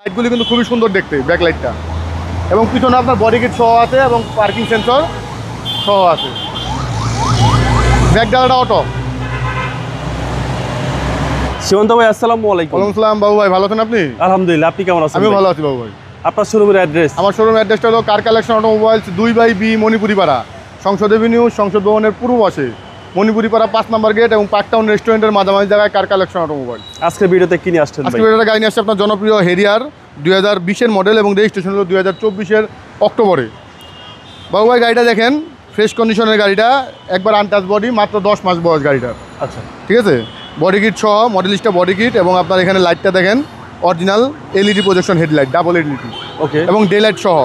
লাইটগুলি কিন্তু খুবই সুন্দর দেখতে, ব্যাক লাইটটা। এবং পিছনে আপনার বডি কিট সহ আছে এবং পার্কিং সেন্সর সহ আছে। ব্যাক ডালাটা অটো। সীমান্ত ভাই আসসালামু আলাইকুম। ওয়ালাইকুম আসসালাম বাবু ভাই, ভালো আছেন আপনি? আলহামদুলিল্লাহ, আপনি কেমন আছেন? আমিও ভালো আছি বাবু ভাই। আপনার শোরুমের অ্যাড্রেস? আমার শোরুম অ্যাড্রেসটা হলো car collection automobiles, 2/B Manipuri পাড়া, সংসদ এভিনিউ, সংসদ ভবনের পূর্ব পাশে, মণিপুরি পাড়া 5 নম্বর গেট এবং পার্কটাউন রেস্টুরেন্টের মাঝামাঝি জায়গায় কার কালেকশন অটোমোবাইল। আজকে ভিডিওতে কি নিয়ে আসছেন ভাই? আজকে ভিডিওটা গাড়ি নিয়ে আসছে আপনার জনপ্রিয় হেরিয়ার 2020-এর মডেল এবং রেজিস্ট্রেশন হলো 2024-এর অক্টোবরে। বাবু ভাই গাড়িটা দেখেন, ফ্রেশ কন্ডিশনের গাড়িটা, একবার আনটাচ বডি, মাত্র 10 মাস বয়স গাড়িটার। আচ্ছা, ঠিক আছে, বডি কিট সহ মডেলিস্টটা বডি কিট এবং আপনার এখানে লাইটটা দেখেন original LED projection headlight, double LED okay. এবং ডে লাইট সহ।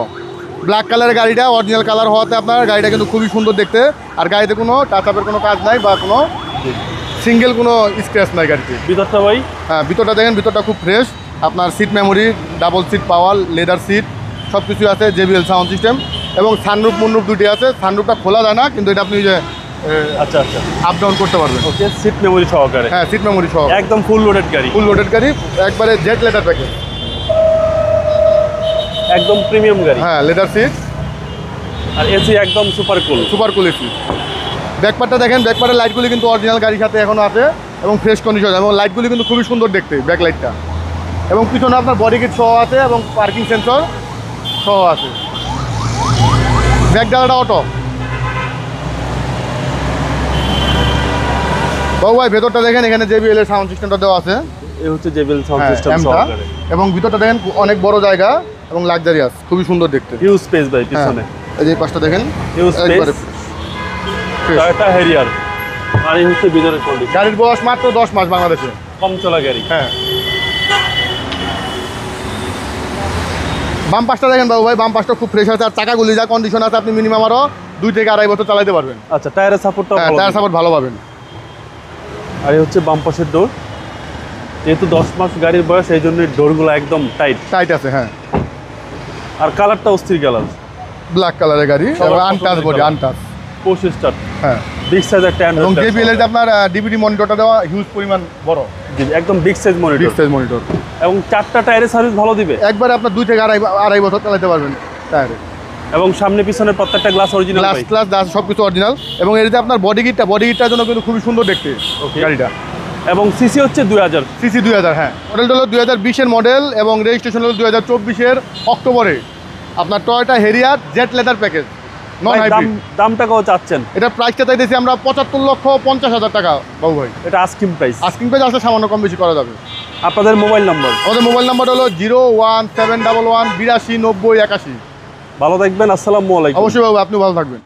ব্ল্যাক কালারের গাড়িটা, অরিজিনাল কালার হওয়াতে আপনার গাড়িটা কিন্তু খুবই সুন্দর দেখতে। আর গাড়িতে কোনো টাচ আপের কোনো কাজ নাই বা কোনো সিঙ্গেল কোনো স্ক্র্যাচ নাই গাড়িতে। ভিতরটা ভাই? হ্যাঁ, ভিতরটা দেখেন, ভিতরটা খুব ফ্রেশ। আপনার seat memory, double seat power, leather seat সব কিছু আছে, JBL সাউন্ড সিস্টেম এবং সানরুফ মুনরুফ দুটি আছে। সানরুফটা খোলা যায় না, কিন্তু এটা আপনি যে আচ্ছা আচ্ছা আপ ডাউন করতে পারবেন। ওকে, সিট মেমোরি সহকারে? হ্যাঁ, সিট মেমোরি সহ একদম ফুল লোডেড গাড়ি। ফুল লোডেড গাড়ি, একবারে জেড লেদার প্যাকেজ, একদম প্রিমিয়াম গাড়ি। হ্যাঁ, লেদার সিট আর এসি একদম super cool. Super cool AC. ব্যাকপার্টটা দেখেন, ব্যাকপার্টের লাইটগুলি কিন্তু অরিজিনাল গাড়ির সাথে এখনও আছে এবং ফ্রেশ কন্ডিশন এবং লাইটগুলি কিন্তু খুবই সুন্দর দেখতে, ব্যাক লাইটটা। এবং পিছনে আপনার বডি কিট সহ আছে এবং পার্কিং সেন্সর সহ আছে। ব্যাক ডালাটা অটো। বাবু ভাই ভেতরটা দেখেন, এখানে JBL এর সাউন্ড সিস্টেমটা দেওয়া আছে। এই হচ্ছে JBL সাউন্ড হ্যাঁ, সিস্টেম M-টা। সহকারে। এবং ভিতরটা দেখেন অনেক বড় জায়গা এবং লাক্সারিয়াস, খুবই সুন্দর দেখতে। হিউজ স্পেস ভাই পিছনে। এই যে পাশটা দেখেন, হিউজ একবারে স্পেস। fresh। Toyota Harrier. আর এই হচ্ছে ভিতরের কন্ডিশন। গাড়ির বয়স মাত্র 10 মাস বাংলাদেশে। কম চলা গাড়ি। হ্যাঁ, বাম পাশটা দেখেন বাবু ভাই, বাম পাশটা খুব ফ্রেশ আছে। আর চাকাগুলি যা কন্ডিশন আছে, আপনি মিনিমাম আরও 2 থেকে 2.5 বছর চালাতে পারবেন। আচ্ছা, টায়ারের সাপোর্টটাও হ্যাঁ, ভালো। টায়ার সাপোর্ট ভালো পাবেন। আর এই হচ্ছে বাম পাশের ডোর। যেহেতু 10 মাস গাড়ির বয়স, এই জন্য ডোরগুলো একদম টাইট টাইট আছে। হ্যাঁ, আর কালারটা অস্থির কালার। ব্ল্যাক কালারের গাড়ি সবার এবং পছন্দের untouch body, colour। Untouch. Push start. হ্যাঁ, বিগ সাইজ একটা এবং অ্যান্ড্রয়েড JBL এর যে আপনার DVD মনিটরটা দেওয়া হিউজ পরিমাণ বড়, একদম big size big monitor size monitor. এবং 4টা টায়ারের সার্ভিস ভালো দিবে। একবারে আপনার 2 থেকে 2.5 বছর চালাতে পারবেন টায়ারে। এবং সামনে পিছনের প্রত্যেকটা glass original glass class Das সব কিছু অরিজিনাল। এবং এর যে আপনার বডি কিটটার জন্য কিন্তু খুবই সুন্দর দেখতে Okay. গাড়িটা। এবং সিসি হচ্ছে 2000 সিসি 2000। হ্যাঁ, মডেলটা হলো 2020-এর মডেল এবং রেজিস্ট্রেশন হলো 2024-এর অক্টোবরে। আপনার Toyota Harrier Z leather package, non ভাই, হাইব্রিড। দামটা কত চাচ্ছেন? এটা প্রাইসটা চাইতেছি আমরা 75,50,000 টাকা বাবু ভাই। এটা আস্কিং প্রাইস। আস্কিং প্রাইস আসলে সামান্য কম বেশি করা যাবে। আপনাদের মোবাইল নাম্বার? আমাদের মোবাইল নাম্বার হলো 01711 82 90 81। ভালো থাকবেন, আসসালামু আলাইকুম। অবশ্যই বাবু, আপনি ভালো থাকবেন।